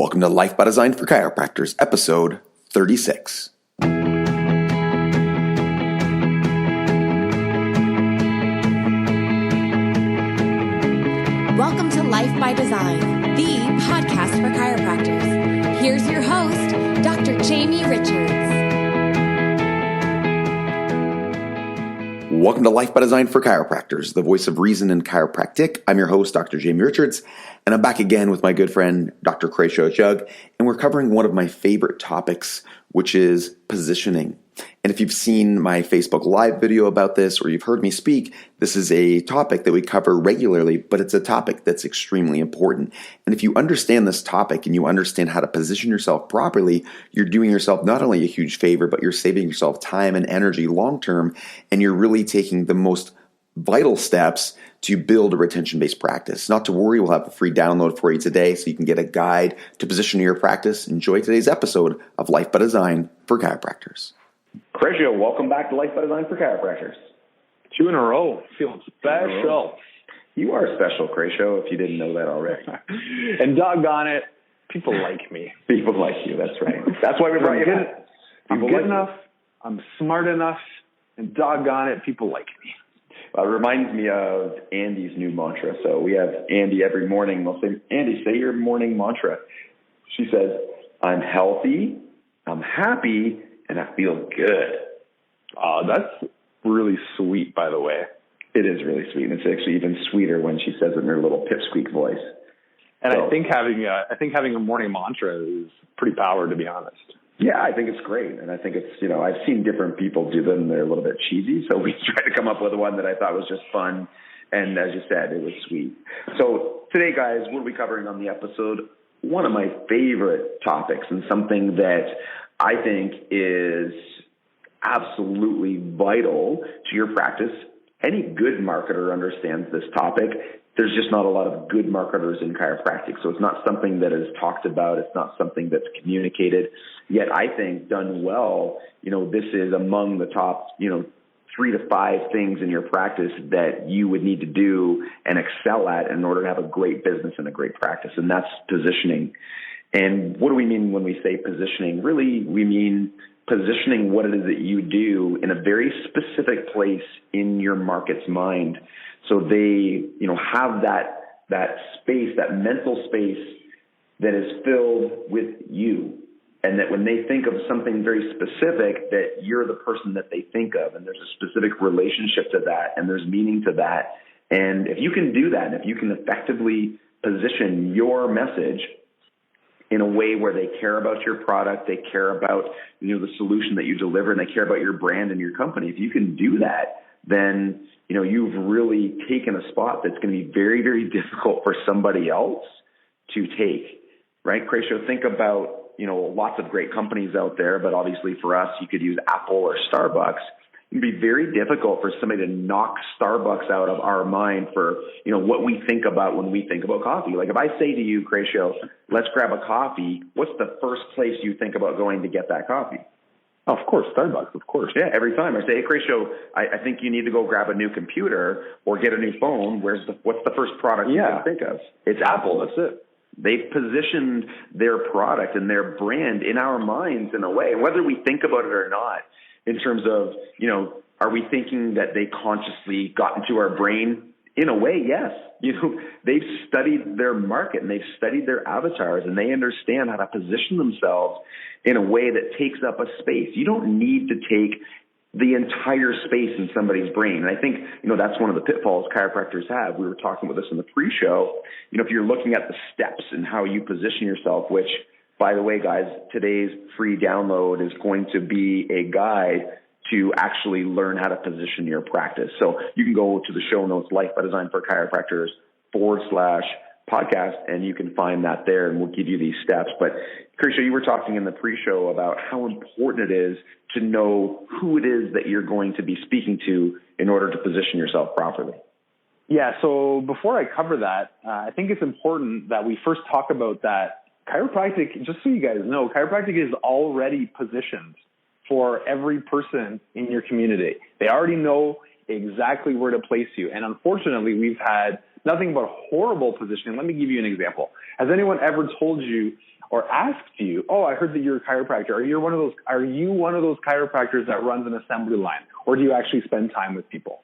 Welcome to Life by Design for Chiropractors, episode 36. Welcome to Life by Design, the podcast for chiropractors. Here's your host, Dr. Jamie Richards. Welcome to Life by Design for Chiropractors, the voice of reason in chiropractic. I'm your host, Dr. Jamie Richards, and I'm back again with my good friend, Dr. Crayshaw Jug, and we're covering one of my favorite topics, which is positioning. And if you've seen my Facebook Live video about this, or you've heard me speak, this is a topic that we cover regularly, but it's a topic that's extremely important. And if you understand this topic and you understand how to position yourself properly, you're doing yourself not only a huge favor, but you're saving yourself time and energy long-term, and you're really taking the most vital steps to build a retention-based practice. Not to worry, we'll have a free download for you today so you can get a guide to position your practice. Enjoy today's episode of Life by Design for Chiropractors. Crayshaw, welcome back to Life by Design for Chiropractors. 2 in a row. Feeling special. You are special, Crayshaw, if you didn't know that already. And doggone it, people like me. People like you, that's right. That's why we brought you back. I'm good enough, I'm smart enough, and doggone it, people like me. Well, it reminds me of Andy's new mantra. So we have Andy every morning. They'll say, Andy, say your morning mantra. She says, I'm healthy, I'm happy, and I feel good. That's really sweet, by the way. It is really sweet. And it's actually even sweeter when she says it in her little pipsqueak voice. And so, I think having a morning mantra is pretty power, to be honest. Yeah, I think it's great. And I think it's, I've seen different people do them. They're a little bit cheesy. So we tried to come up with one that I thought was just fun. And as you said, it was sweet. So today, guys, what are we covering on the episode? One of my favorite topics, and something that I think is absolutely vital to your practice. Any good marketer understands this topic. There's just not a lot of good marketers in chiropractic. So it's not something that is talked about. It's not something that's communicated. Yet I think done well, this is among the top, 3 to 5 things in your practice that you would need to do and excel at in order to have a great business and a great practice. And that's positioning. And what do we mean when we say positioning? Really, we mean positioning what it is that you do in a very specific place in your market's mind. So they, have that space, that mental space that is filled with you. And that when they think of something very specific, that you're the person that they think of. And there's a specific relationship to that, and there's meaning to that. And if you can do that, and if you can effectively position your message in a way where they care about your product, they care about, the solution that you deliver, and they care about your brand and your company. If you can do that, then, you've really taken a spot that's going to be very, very difficult for somebody else to take, right? Crayshaw, think about, lots of great companies out there, but obviously for us, you could use Apple or Starbucks. It'd be very difficult for somebody to knock Starbucks out of our mind for, what we think about when we think about coffee. Like if I say to you, Crayshaw, let's grab a coffee, what's the first place you think about going to get that coffee? Of course, Starbucks, of course. Yeah, every time. I say, hey, Crayshaw, I think you need to go grab a new computer or get a new phone. What's the first product you can think of? It's Apple. That's it. They've positioned their product and their brand in our minds in a way, whether we think about it or not, in terms of, are we thinking that they consciously got into our brain? In a way, yes. They've studied their market and they've studied their avatars, and they understand how to position themselves in a way that takes up a space. You don't need to take the entire space in somebody's brain. And I think, that's one of the pitfalls chiropractors have. We were talking about this in the pre-show. If you're looking at the steps and how you position yourself, which, by the way, guys, today's free download is going to be a guide to actually learn how to position your practice. So you can go to the show notes, Life by Design for Chiropractors /podcast, and you can find that there, and we'll give you these steps. But Crayshaw, you were talking in the pre-show about how important it is to know who it is that you're going to be speaking to in order to position yourself properly. Yeah, so before I cover that, I think it's important that we first talk about that chiropractic, just so you guys know, chiropractic is already positioned for every person in your community. They already know exactly where to place you. And unfortunately, we've had nothing but horrible positioning. Let me give you an example. Has anyone ever told you or asked you, oh, I heard that you're a chiropractor. Are you one of those chiropractors that runs an assembly line? Or do you actually spend time with people?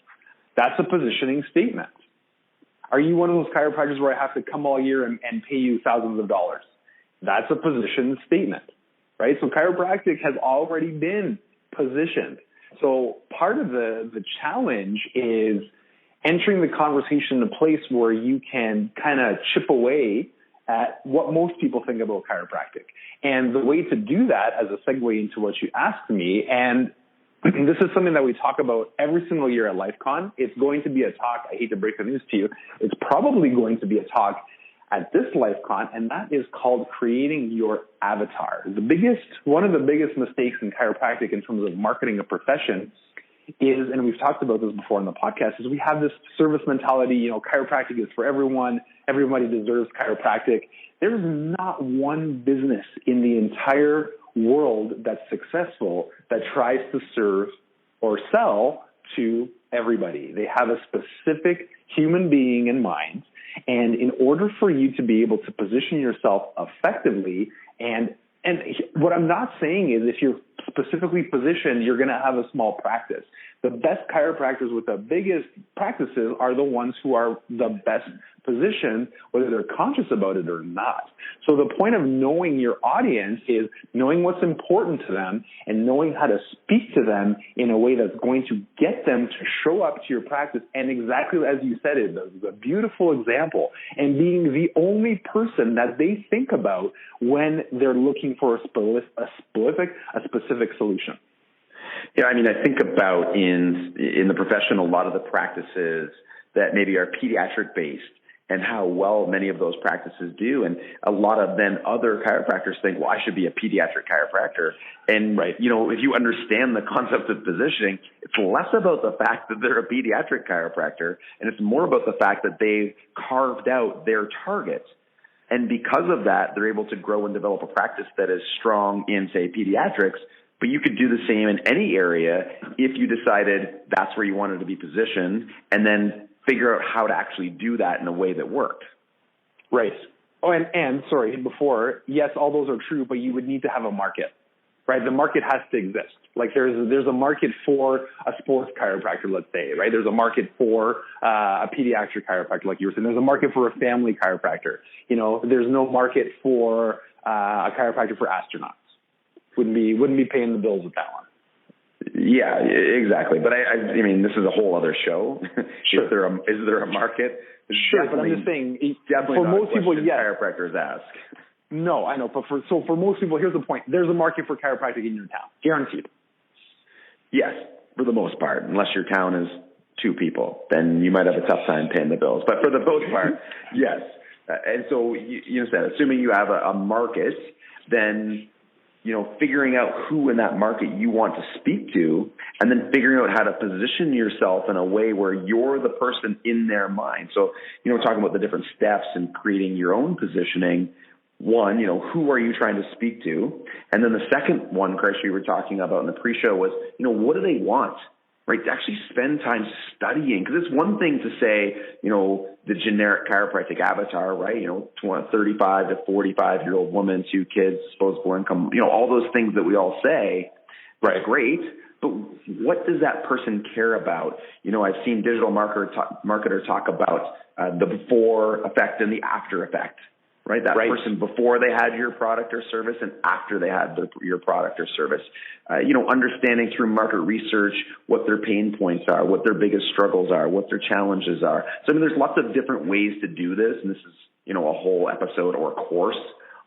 That's a positioning statement. Are you one of those chiropractors where I have to come all year and pay you thousands of dollars? That's a position statement, right? So chiropractic has already been positioned. So part of the challenge is entering the conversation in a place where you can kind of chip away at what most people think about chiropractic. And the way to do that, as a segue into what you asked me, and this is something that we talk about every single year at LifeCon. It's going to be a talk. I hate to break the news to you. It's probably going to be a talk at this LifeCon, and that is called creating your avatar. One of the biggest mistakes in chiropractic in terms of marketing a profession is, and we've talked about this before on the podcast, is we have this service mentality, chiropractic is for everyone. Everybody deserves chiropractic. There's not one business in the entire world that's successful that tries to serve or sell to everybody. They have a specific human being in mind. And in order for you to be able to position yourself effectively, and what I'm not saying is if you're specifically positioned, you're going to have a small practice. The best chiropractors with the biggest practices are the ones who are the best positioned, whether they're conscious about it or not. So the point of knowing your audience is knowing what's important to them and knowing how to speak to them in a way that's going to get them to show up to your practice. And exactly as you said it, a beautiful example, and being the only person that they think about when they're looking for a specific solution. Yeah, I mean, I think about in the profession, a lot of the practices that maybe are pediatric based and how well many of those practices do. And a lot of then other chiropractors think, well, I should be a pediatric chiropractor. And, if you understand the concept of positioning, it's less about the fact that they're a pediatric chiropractor, and it's more about the fact that they've carved out their target. And because of that, they're able to grow and develop a practice that is strong in, say, pediatrics. But you could do the same in any area if you decided that's where you wanted to be positioned, and then figure out how to actually do that in a way that worked. Right. Oh, and sorry, before, yes, all those are true, but you would need to have a market, right? The market has to exist. Like there's a market for a sports chiropractor, let's say, right? There's a market for a pediatric chiropractor, like you were saying. There's a market for a family chiropractor. There's no market for a chiropractor for astronauts. Wouldn't be paying the bills with that one. Yeah, exactly. But I mean, this is a whole other show. Sure. Is there a market? Sure, but I'm just saying, for most people, yes. Chiropractors ask. No, I know. But for most people, here's the point. There's a market for chiropractic in your town. Guaranteed. Yes, for the most part. Unless your town is 2 people, then you might have a tough time paying the bills. But for the most part, yes. And so you said, assuming you have a market, then figuring out who in that market you want to speak to, and then figuring out how to position yourself in a way where you're the person in their mind. So, talking about the different steps in creating your own positioning. One, who are you trying to speak to? And then the second one, Chris, we were talking about in the pre-show was, what do they want? Right, to actually spend time studying, because it's one thing to say, the generic chiropractic avatar, right? 35 to 45-year-old woman, 2 kids, disposable income, all those things that we all say, right? Great, but what does that person care about? I've seen digital marketer talk about the before effect and the after effect. Right, that person before they had your product or service and after they had your product or service. Understanding through market research what their pain points are, what their biggest struggles are, what their challenges are. So, there's lots of different ways to do this, and this is, a whole episode or course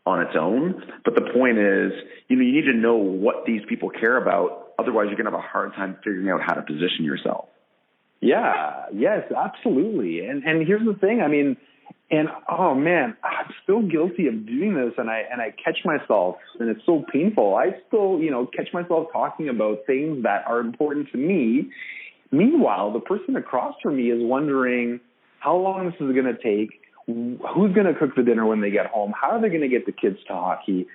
on its own. But the point is, you need to know what these people care about. Otherwise, you're going to have a hard time figuring out how to position yourself. Yeah, yes, absolutely. And here's the thing, and oh man, I'm still guilty of doing this, and I catch myself, and it's so painful. I still, catch myself talking about things that are important to me. Meanwhile, the person across from me is wondering how long this is going to take, who's going to cook the dinner when they get home, how are they going to get the kids to hockey,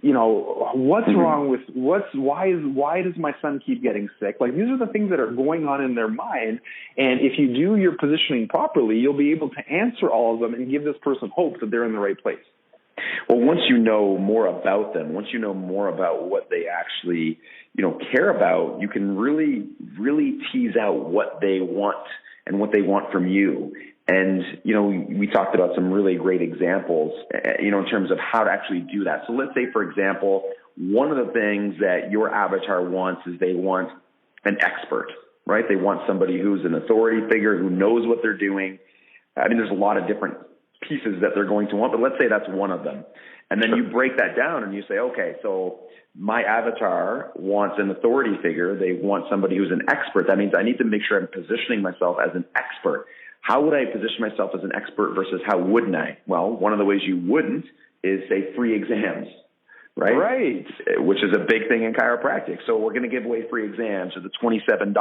what's wrong with why does my son keep getting sick? Like, these are the things that are going on in their mind. And if you do your positioning properly, you'll be able to answer all of them and give this person hope that they're in the right place. Well, once you know more about them, once you know more about what they actually, care about, you can really, really tease out what they want and what they want from you. And, we talked about some really great examples, in terms of how to actually do that. So let's say, for example, one of the things that your avatar wants is they want an expert, right? They want somebody who's an authority figure, who knows what they're doing. I mean, there's a lot of different pieces that they're going to want, but let's say that's one of them. And then you break that down and you say, okay, so my avatar wants an authority figure. They want somebody who's an expert. That means I need to make sure I'm positioning myself as an expert. How would I position myself as an expert versus how wouldn't I? Well, one of the ways you wouldn't is, say, free exams, right? Right. Which is a big thing in chiropractic. So we're going to give away free exams, or the $27,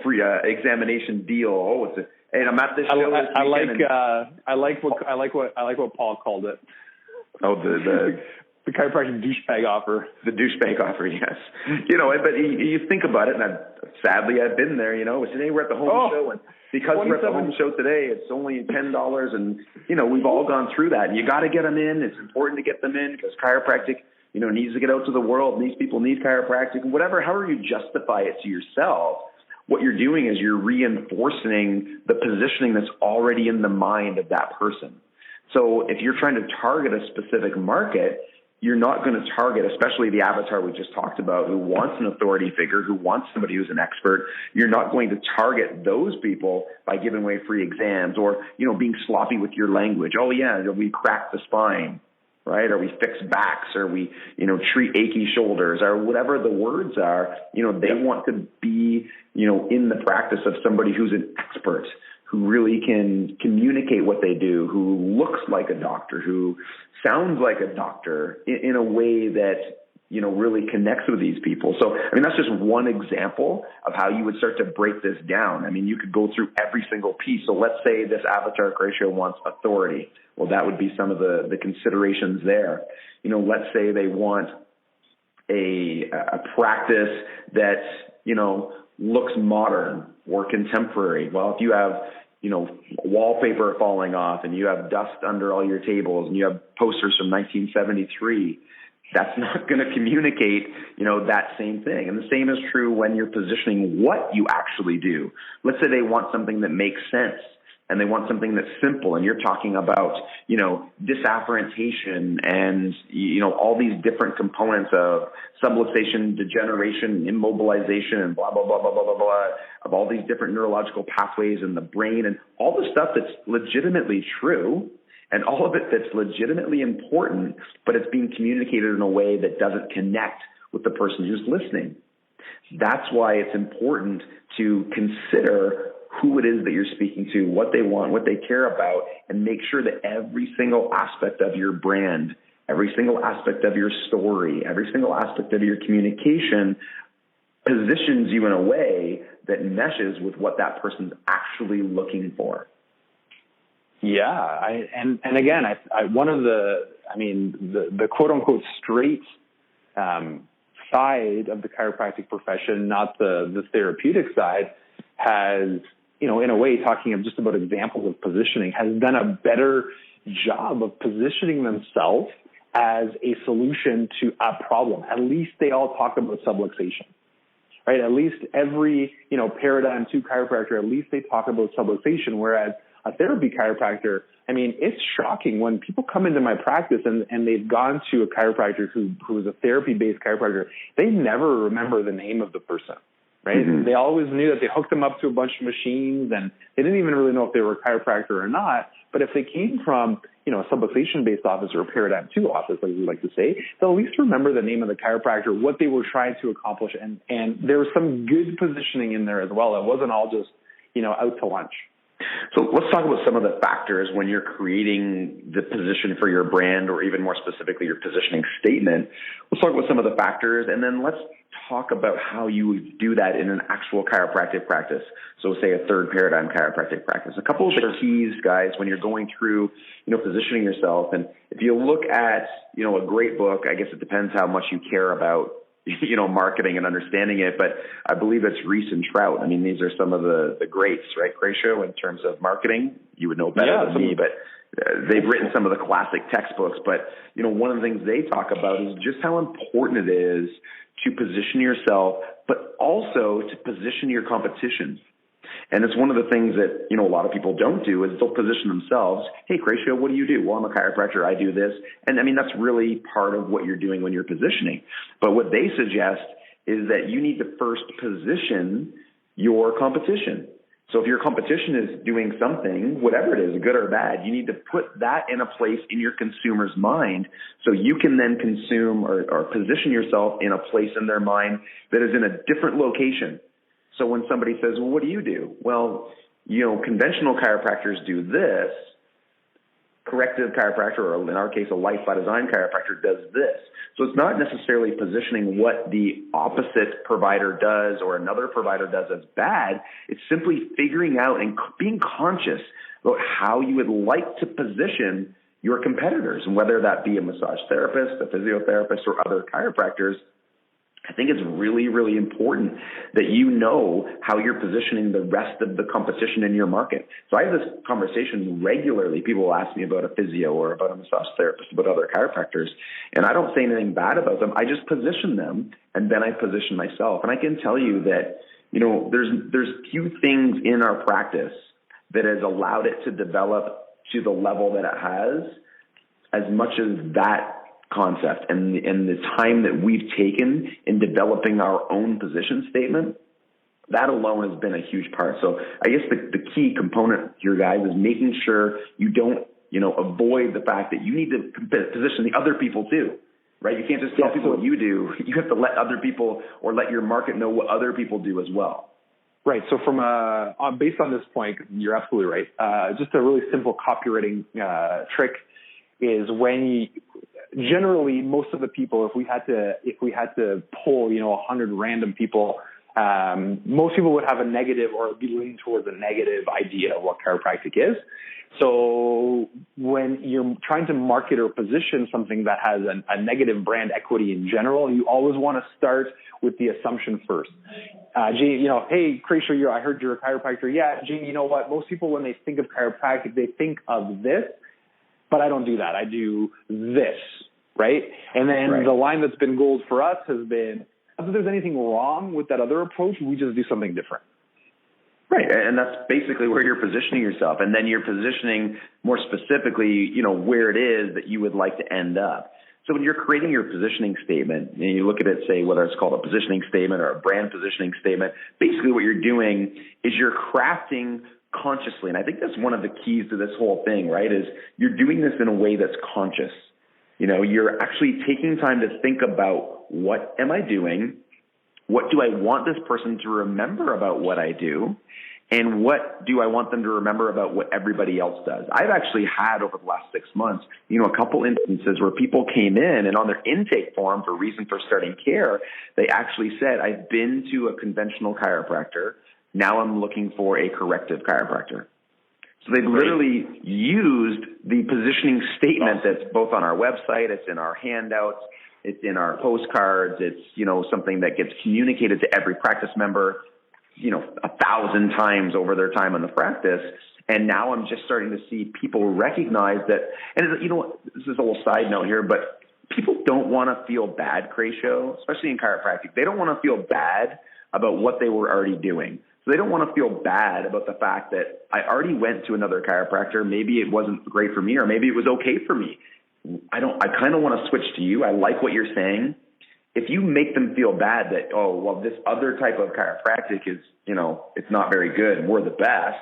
free examination deal. Oh, and I'm at this show this weekend. I like what Paul called it. Oh, the chiropractic douchebag offer. The douchebag offer, yes. But you think about it, and sadly I've been there. Today we're at the home show, and because we're at the home show today, it's only $10, and we've all gone through that. And you got to get them in. It's important to get them in because chiropractic, needs to get out to the world. And these people need chiropractic, however you justify it to yourself. What you're doing is you're reinforcing the positioning that's already in the mind of that person. So if you're trying to target a specific market, you're not going to target, especially the avatar we just talked about, who wants an authority figure, who wants somebody who's an expert. You're not going to target those people by giving away free exams or, being sloppy with your language. Oh, yeah, we crack the spine, right? Or we fix backs, or we, treat achy shoulders, or whatever the words are. They want to be, in the practice of somebody who's an expert, who really can communicate what they do, who looks like a doctor, who sounds like a doctor in a way that, really connects with these people. So, that's just one example of how you would start to break this down. You could go through every single piece. So let's say this avatar ratio wants authority. Well, that would be some of the considerations there. Let's say they want a practice that, looks modern or contemporary. Well, if you have, wallpaper falling off and you have dust under all your tables and you have posters from 1973, that's not going to communicate, that same thing. And the same is true when you're positioning what you actually do. Let's say they want something that makes sense and they want something that's simple, and you're talking about, disafferentation and, all these different components of subluxation, degeneration, immobilization, and blah, blah, blah, blah, blah, blah, blah, of all these different neurological pathways in the brain and all the stuff that's legitimately true and all of it that's legitimately important, but it's being communicated in a way that doesn't connect with the person who's listening. That's why it's important to consider who it is that you're speaking to, what they want, what they care about, and make sure that every single aspect of your brand, every single aspect of your story, every single aspect of your communication positions you in a way that meshes with what that person's actually looking for. Yeah, and again, one of the quote unquote straight side of the chiropractic profession, not the therapeutic side, has, in a way, talking just about examples of positioning, has done a better job of positioning themselves as a solution to a problem. At least they all talk about subluxation, right? At least every, paradigm 2 chiropractor, at least they talk about subluxation, whereas a therapy chiropractor, it's shocking when people come into my practice and they've gone to a chiropractor who is a therapy-based chiropractor. They never remember the name of the person, right? Mm-hmm. They always knew that they hooked them up to a bunch of machines, and they didn't even really know if they were a chiropractor or not. But if they came from, a subluxation-based office or a paradigm 2 office, like we like to say, they'll at least remember the name of the chiropractor, what they were trying to accomplish, and there was some good positioning in there as well. It wasn't all just, out to lunch. So let's talk about some of the factors when you're creating the position for your brand, or even more specifically, your positioning statement. Let's talk about some of the factors, and then let's talk about how you would do that in an actual chiropractic practice. So say a third paradigm chiropractic practice. A couple of the keys, guys, when you're going through, positioning yourself. And if you look at, a great book, I guess it depends how much you care about marketing and understanding it, but I believe it's Reese and Trout. I mean, these are some of the greats, right, Cratio, in terms of marketing. You would know better than me, but they've written some of the classic textbooks. But, one of the things they talk about is just how important it is to position yourself, but also to position your competition. And it's one of the things that, a lot of people don't do is they'll position themselves. Hey, Cratio, what do you do? Well, I'm a chiropractor. I do this. And I mean, that's really part of what you're doing when you're positioning. But what they suggest is that you need to first position your competition. So if your competition is doing something, whatever it is, good or bad, you need to put that in a place in your consumer's mind so you can then consume or position yourself in a place in their mind that is in a different location. So when somebody says, well, what do you do? Well, conventional chiropractors do this. Corrective chiropractor, or in our case, a life by design chiropractor, does this. So it's not necessarily positioning what the opposite provider does or another provider does as bad. It's simply figuring out and being conscious about how you would like to position your competitors, and whether that be a massage therapist, a physiotherapist, or other chiropractors. I think it's really, really important that you know how you're positioning the rest of the competition in your market. So I have this conversation regularly. People will ask me about a physio or about a massage therapist, about other chiropractors, and I don't say anything bad about them. I just position them, and then I position myself. And I can tell you that, there's few things in our practice that has allowed it to develop to the level that it has, as much as that concept and the time that we've taken in developing our own position statement. That alone has been a huge part. So I guess the key component here, guys, is making sure you don't, avoid the fact that you need to position the other people too, right? You can't just tell people what you do. You have to let other people, or let your market know what other people do as well. Right. So based on this point, you're absolutely right. Just a really simple copywriting trick is generally, most of the people, if we had to poll, 100 random people, most people would have a negative, or be leaning towards a negative idea of what chiropractic is. So when you're trying to market or position something that has a negative brand equity in general, you always want to start with the assumption first. Gene, hey, Cratio, I heard you're a chiropractor. Yeah, Gene, you know what? Most people, when they think of chiropractic, they think of this. But I don't do that. I do this, right? And then the line that's been gold for us has been, not that there's anything wrong with that other approach, we just do something different. Right, and that's basically where you're positioning yourself. And then you're positioning more specifically, where it is that you would like to end up. So when you're creating your positioning statement, and you look at it, say, whether it's called a positioning statement or a brand positioning statement, basically what you're doing is you're crafting consciously. And I think that's one of the keys to this whole thing, right, is you're doing this in a way that's conscious. You're actually taking time to think about, what am I doing? What do I want this person to remember about what I do? And what do I want them to remember about what everybody else does? I've actually had, over the last 6 months, a couple instances where people came in, and on their intake form for reason for starting care, they actually said, I've been to a conventional chiropractor. Now I'm looking for a corrective chiropractor. So they've literally used the positioning statement that's both on our website, it's in our handouts, it's in our postcards, it's, something that gets communicated to every practice member, 1,000 times over their time in the practice. And now I'm just starting to see people recognize that, and this is a little side note here, but people don't want to feel bad, Cratio, especially in chiropractic. They don't want to feel bad about what they were already doing. So they don't want to feel bad about the fact that I already went to another chiropractor. Maybe it wasn't great for me, or maybe it was okay for me. I kind of want to switch to you. I like what you're saying. If you make them feel bad that, oh, well, this other type of chiropractic is, it's not very good and we're the best,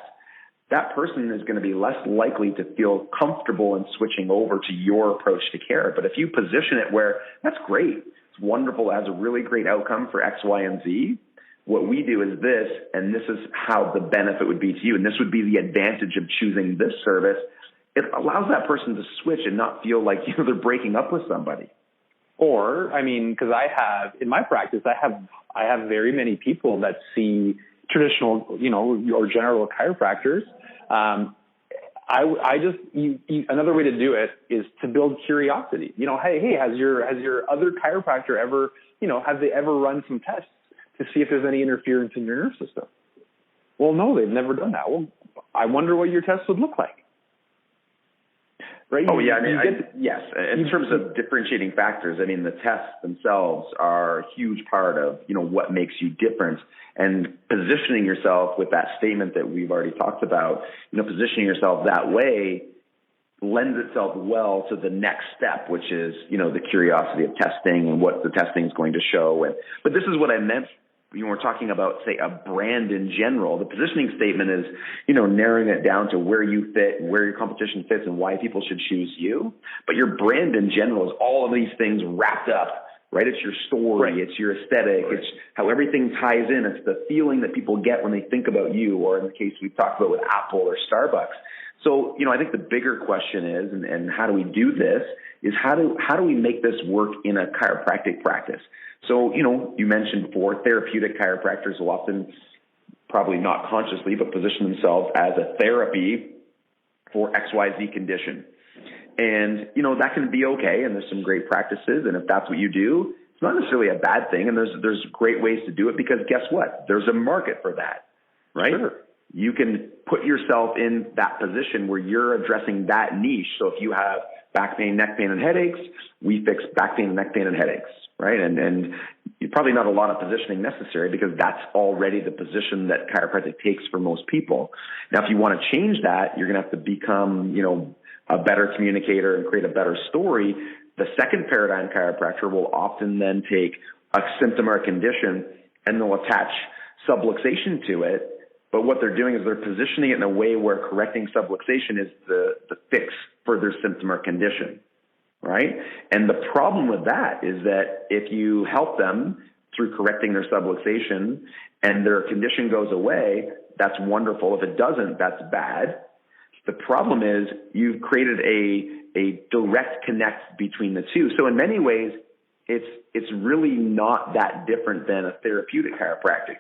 that person is going to be less likely to feel comfortable in switching over to your approach to care. But if you position it where, that's great, it's wonderful, it has a really great outcome for X, Y, and Z, what we do is this, and this is how the benefit would be to you, and this would be the advantage of choosing this service, it allows that person to switch and not feel like, you know, they're breaking up with somebody. Or, I mean, because I have, in my practice, I have very many people that see traditional, you know, or general chiropractors. Another way to do it is to build curiosity. You know, hey, has your other chiropractor ever, you know, have they ever run some tests to see if there's any interference in your nerve system? Well, no, they've never done that. Well, I wonder what your tests would look like. Right? Yes. In terms of differentiating factors, I mean, the tests themselves are a huge part of, you know, what makes you different, and positioning yourself with that statement that we've already talked about, you know, positioning yourself that way lends itself well to the next step, which is, you know, the curiosity of testing and what the testing is going to show. But this is what I meant. You know, we're talking about, say, a brand in general. The positioning statement is, you know, narrowing it down to where you fit, where your competition fits, and why people should choose you. But your brand in general is all of these things wrapped up, right? It's your story, It's your aesthetic, It's how everything ties in. It's the feeling that people get when they think about you, or in the case we've talked about with Apple or Starbucks. So, you know, I think the bigger question is, and how do we do this, is how do we make this work in a chiropractic practice? So, you know, you mentioned before, therapeutic chiropractors will often, probably not consciously, but position themselves as a therapy for XYZ condition. And, you know, that can be okay, and there's some great practices, and if that's what you do, it's not necessarily a bad thing, and there's great ways to do it, because guess what? There's a market for that, right? Sure. You can put yourself in that position where you're addressing that niche. So if you have back pain, neck pain, and headaches, we fix back pain, neck pain, and headaches, right? And probably not a lot of positioning necessary, because that's already the position that chiropractic takes for most people. Now, if you want to change that, you're going to have to become, you know, a better communicator and create a better story. The second paradigm chiropractor will often then take a symptom or a condition and they'll attach subluxation to it. But what they're doing is they're positioning it in a way where correcting subluxation is the fix for their symptom or condition, right? And the problem with that is that if you help them through correcting their subluxation and their condition goes away, that's wonderful. If it doesn't, that's bad. The problem is you've created a direct connect between the two. So in many ways, it's really not that different than a therapeutic chiropractic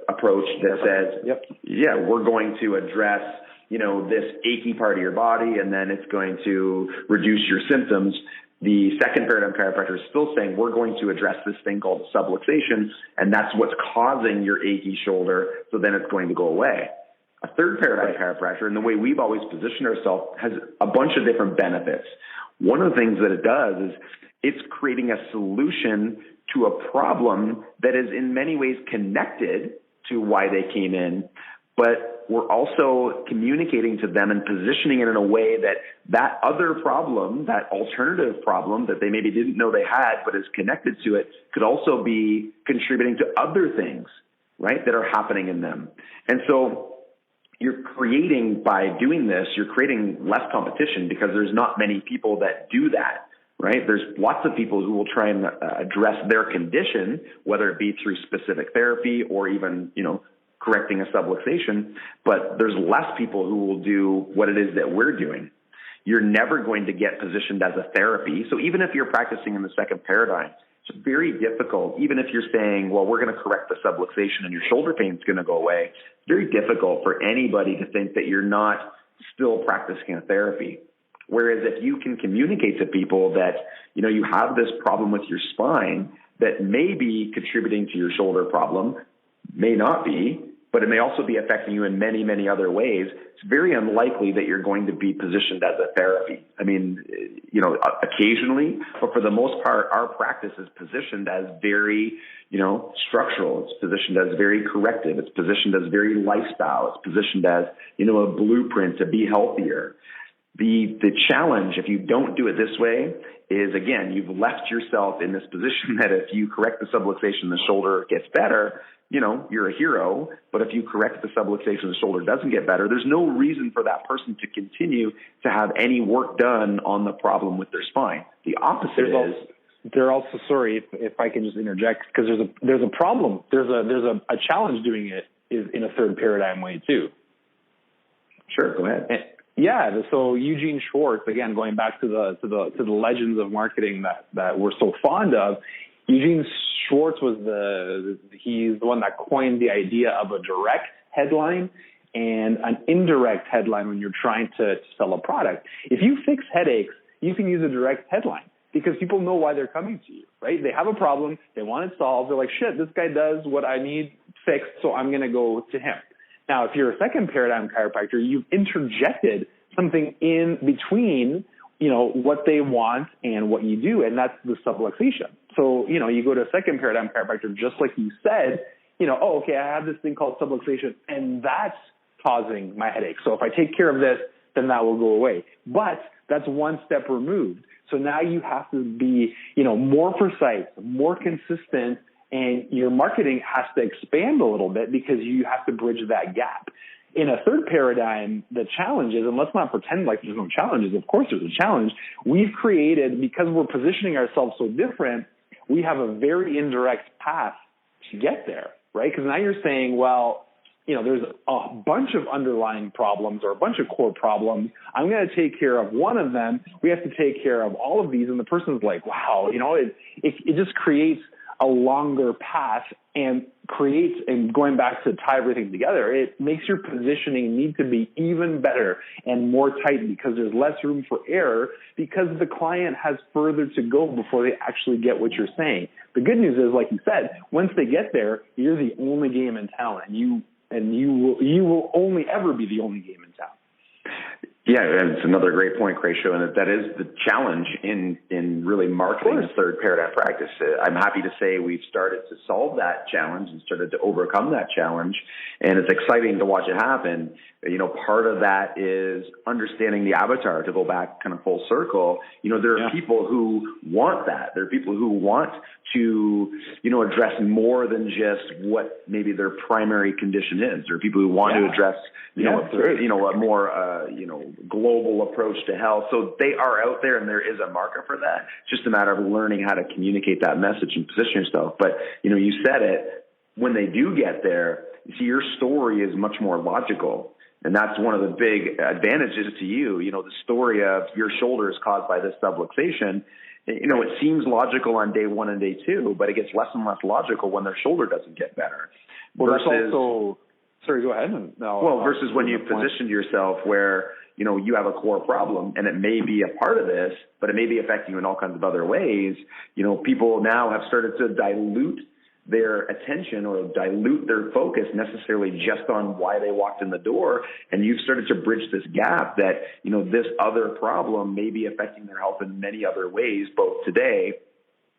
approach that says, yeah, we're going to address, you know, this achy part of your body, and then it's going to reduce your symptoms. The second paradigm chiropractor is still saying we're going to address this thing called subluxation, and that's what's causing your achy shoulder, so then it's going to go away. A third paradigm chiropractor, and the way we've always positioned ourselves, has a bunch of different benefits. One of the things that it does is it's creating a solution to a problem that is in many ways connected to why they came in, but we're also communicating to them and positioning it in a way that that other problem, that alternative problem that they maybe didn't know they had but is connected to it, could also be contributing to other things, right, that are happening in them. And so you're creating, by doing this, you're creating less competition, because there's not many people that do that. Right? There's lots of people who will try and address their condition, whether it be through specific therapy or even, you know, correcting a subluxation, but there's less people who will do what it is that we're doing. You're never going to get positioned as a therapy. So even if you're practicing in the second paradigm, it's very difficult. Even if you're saying, well, we're going to correct the subluxation and your shoulder pain is going to go away, it's very difficult for anybody to think that you're not still practicing a therapy. Whereas if you can communicate to people that, you know, you have this problem with your spine that may be contributing to your shoulder problem, may not be, but it may also be affecting you in many, many other ways, it's very unlikely that you're going to be positioned as a therapy. I mean, you know, occasionally, but for the most part, our practice is positioned as very, you know, structural. It's positioned as very corrective. It's positioned as very lifestyle. It's positioned as, you know, a blueprint to be healthier. The challenge, if you don't do it this way, is, again, you've left yourself in this position that if you correct the subluxation, the shoulder gets better, you know, you're a hero. But if you correct the subluxation, the shoulder doesn't get better, there's no reason for that person to continue to have any work done on the problem with their spine. The opposite is they're also, sorry if I can just interject, because there's a problem. There's a challenge doing it is in a third paradigm way too. Sure, go ahead. Yeah, so Eugene Schwartz, again, going back to the legends of marketing that we're so fond of, Eugene Schwartz he's the one that coined the idea of a direct headline and an indirect headline when you're trying to sell a product. If you fix headaches, you can use a direct headline because people know why they're coming to you, right? They have a problem, they want it solved, they're like, shit, this guy does what I need fixed, so I'm going to go to him. Now, if you're a second paradigm chiropractor, you've interjected something in between, what they want and what you do, and that's the subluxation. So, you go to a second paradigm chiropractor, just like you said, okay, I have this thing called subluxation, and that's causing my headache. So if I take care of this, then that will go away. But that's one step removed. So now you have to be, more precise, more consistent, and your marketing has to expand a little bit because you have to bridge that gap. In a third paradigm, the challenge is, and let's not pretend like there's no challenges. Of course there's a challenge. We've created, because we're positioning ourselves so different, we have a very indirect path to get there, right? Because now you're saying, well, there's a bunch of underlying problems or a bunch of core problems. I'm going to take care of one of them. We have to take care of all of these. And the person's like, wow, it just creates a longer path and going back to tie everything together, it makes your positioning need to be even better and more tight because there's less room for error because the client has further to go before they actually get what you're saying. The good news is, like you said, once they get there, you're the only game in town, and you will only ever be the only game in town. Yeah, and it's another great point, Cracio, and that is the challenge in really marketing a third paradigm practice. I'm happy to say we've started to solve that challenge and started to overcome that challenge, and it's exciting to watch it happen. Part of that is understanding the avatar, to go back kind of full circle. There are people who want that. There are people who want to, address more than just what maybe their primary condition is. There are people who want to address, a more, global approach to health. So they are out there, and there is a market for that. It's just a matter of learning how to communicate that message and position yourself. But, you said it, when they do get there, you see, your story is much more logical. And that's one of the big advantages to you. The story of your shoulder is caused by this subluxation. It seems logical on day one and day two, but it gets less and less logical when their shoulder doesn't get better. Well, that's also, sorry, go ahead. Versus when you've positioned yourself where, you have a core problem, and it may be a part of this, but it may be affecting you in all kinds of other ways. People now have started to dilute their attention or dilute their focus necessarily just on why they walked in the door. And you've started to bridge this gap that, this other problem may be affecting their health in many other ways, both today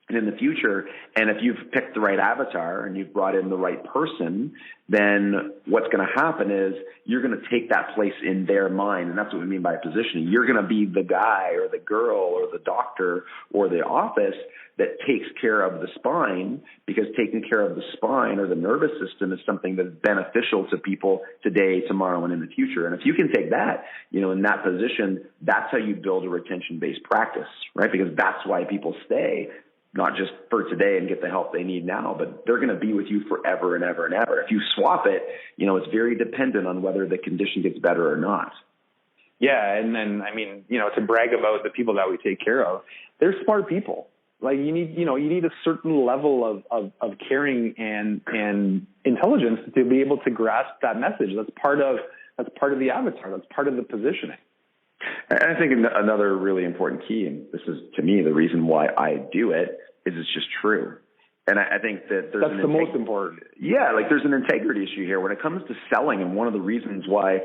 and in the future. And if you've picked the right avatar and you've brought in the right person, then what's going to happen is you're going to take that place in their mind. And that's what we mean by positioning. You're going to be the guy or the girl or the doctor or the office that takes care of the spine, because taking care of the spine or the nervous system is something that's beneficial to people today, tomorrow, and in the future. And if you can take that, in that position, that's how you build a retention-based practice, right? Because that's why people stay, not just for today and get the help they need now, but they're going to be with you forever and ever and ever. If you swap it, it's very dependent on whether the condition gets better or not. Yeah, and then, to brag about the people that we take care of, they're smart people. Like you need a certain level of caring and intelligence to be able to grasp that message. That's part of the avatar. That's part of the positioning. And I think another really important key, and this is to me the reason why I do it, is it's just true. And I think that that's the most important. Yeah, there's an integrity issue here when it comes to selling, and one of the reasons why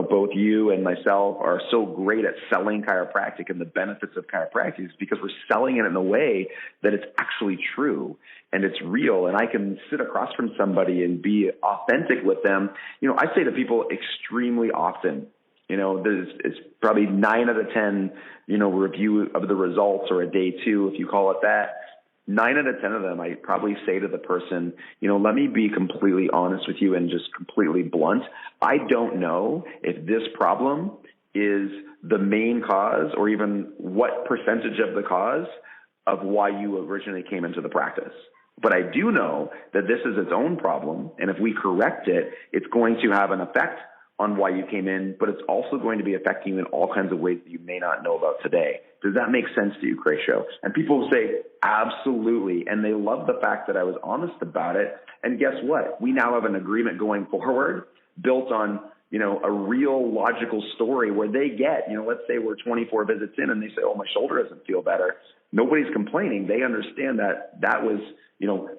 both you and myself are so great at selling chiropractic and the benefits of chiropractic is because we're selling it in a way that it's actually true and it's real. And I can sit across from somebody and be authentic with them. I say to people extremely often, it's probably 9 out of 10, review of the results, or a day two, if you call it that. 9 out of 10 of them, I probably say to the person, let me be completely honest with you and just completely blunt. I don't know if this problem is the main cause or even what percentage of the cause, of why you originally came into the practice. But I do know that this is its own problem, and if we correct it, it's going to have an effect on why you came in, but it's also going to be affecting you in all kinds of ways that you may not know about today. Does that make sense to you, Crayshow? And people will say, absolutely, and they love the fact that I was honest about it. And guess what? We now have an agreement going forward built on, a real logical story where they get, let's say we're 24 visits in and they say, oh, my shoulder doesn't feel better. Nobody's complaining. They understand that was,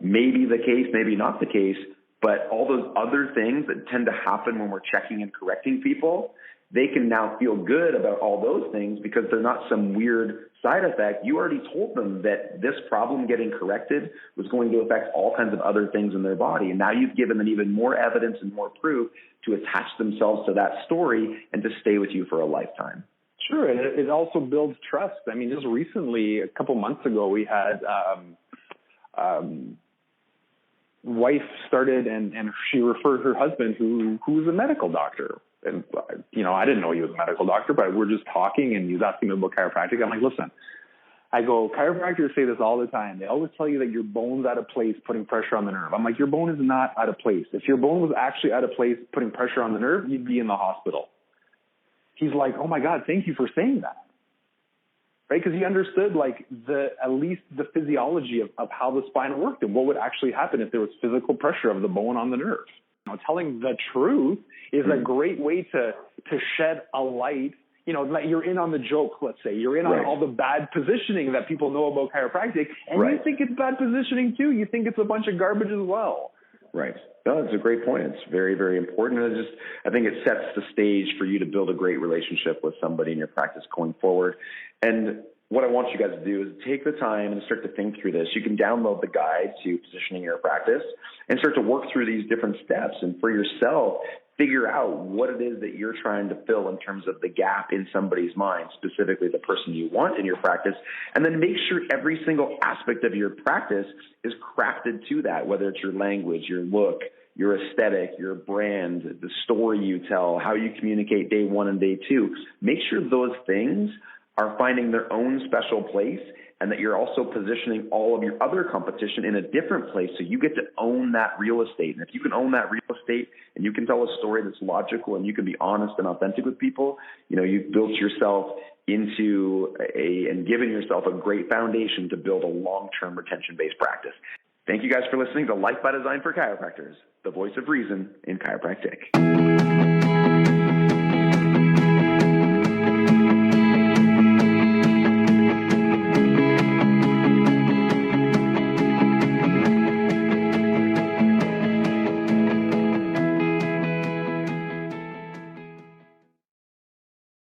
maybe the case, maybe not the case. But all those other things that tend to happen when we're checking and correcting people, they can now feel good about all those things because they're not some weird side effect. You already told them that this problem getting corrected was going to affect all kinds of other things in their body. And now you've given them even more evidence and more proof to attach themselves to that story and to stay with you for a lifetime. Sure. And it also builds trust. I mean, just recently, a couple months ago, we had wife started and she referred her husband who was a medical doctor. And, I didn't know he was a medical doctor, but we're just talking and he was asking me about chiropractic. I'm like, listen, I go, chiropractors say this all the time. They always tell you that your bone's out of place, putting pressure on the nerve. I'm like, your bone is not out of place. If your bone was actually out of place, putting pressure on the nerve, you'd be in the hospital. He's like, oh my God, thank you for saying that. Right? Because he understood at least the physiology of how the spine worked and what would actually happen if there was physical pressure of the bone on the nerve. Telling the truth is a great way to shed a light. Like you're in on the joke, let's say. You're in on all the bad positioning that people know about chiropractic, and you think it's bad positioning too. You think it's a bunch of garbage as well. Right. No, that's a great point. It's very, very important. And I think it sets the stage for you to build a great relationship with somebody in your practice going forward. And what I want you guys to do is take the time and start to think through this. You can download the guide to positioning your practice and start to work through these different steps. And for yourself, figure out what it is that you're trying to fill in terms of the gap in somebody's mind, specifically the person you want in your practice, and then make sure every single aspect of your practice is crafted to that, whether it's your language, your look, your aesthetic, your brand, the story you tell, how you communicate day one and day two. Make sure those things are finding their own special place and that you're also positioning all of your other competition in a different place so you get to own that real estate. And if you can own that real estate and you can tell a story that's logical and you can be honest and authentic with people, you've built yourself into and given yourself a great foundation to build a long-term retention-based practice. Thank you guys for listening to Life by Design for Chiropractors, the voice of reason in chiropractic.